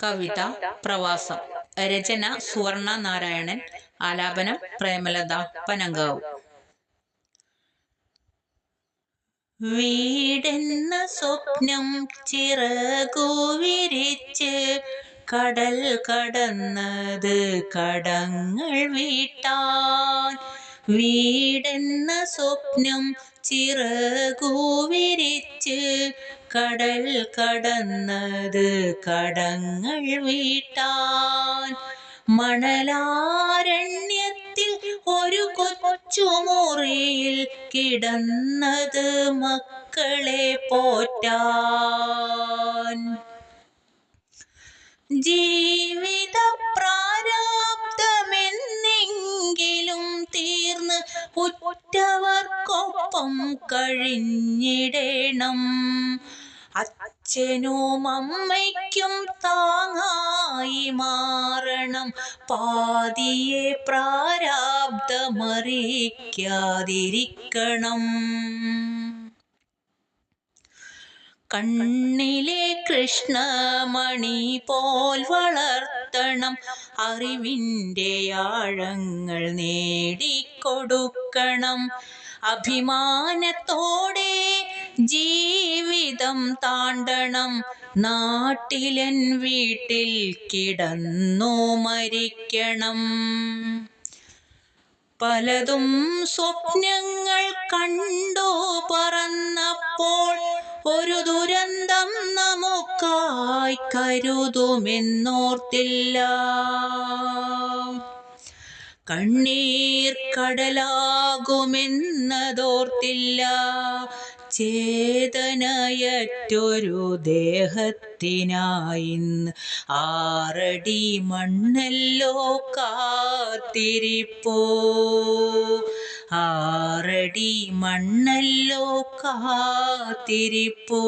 കവിത പ്രവാസം. രചന സുവർണ നാരായണൻ. ആലാപനം പ്രേമലത പനങ്കാവ്. വീടെന്ന സ്വപ്നം ചിറകു വിരിച്ച് കടൽ കടന്നത് കടങ്ങൾ വീട്ടാൻ. വീടെന്ന സ്വപ്നം ചിറകു വിരിച്ച് കടൽ കടന്നത് കടങ്ങൾ വീട്ടാൻ. മണലാരണ്യത്തിൽ ഒരു കൊച്ചുമുറിയിൽ കിടന്നത് മക്കളെ പോറ്റാൻ. ജീവിത പ്രാരാബ്ധമെന്നെങ്കിലും തീർന്ന് ഉറ്റവർക്കൊപ്പം കഴിഞ്ഞിടണം. അച്ഛനും അമ്മയ്ക്കും താങ്ങായി മാറണം. പാതിയെ പ്രാരാബ്ധമറിയിക്കാതിരിക്കണം. കണ്ണിലെ കൃഷ്ണമണി പോൽ വളർത്തണം. അറിവിൻ്റെ ആഴങ്ങൾ നേടിക്കൊടുക്കണം. അഭിമാനത്തോടെ ജീവിതം താണ്ടണം. നാട്ടിലൻ വീട്ടിൽ കിടന്നു മരിക്കണം. പലതും സ്വപ്നങ്ങൾ കണ്ടു പറന്നപ്പോൾ ഒരു ദുരന്തം നമുക്കായി കരുതുമെന്നോർത്തില്ല. കണ്ണീർ കടലാകുമെന്നതോർത്തില്ല. ചേതനയറ്റൊരു ദേഹത്തിനായിന്ന് 6 അടി മണ്ണല്ലോ കാത്തിരിപ്പോ. 6 അടി മണ്ണല്ലോ കാത്തിരിപ്പോ.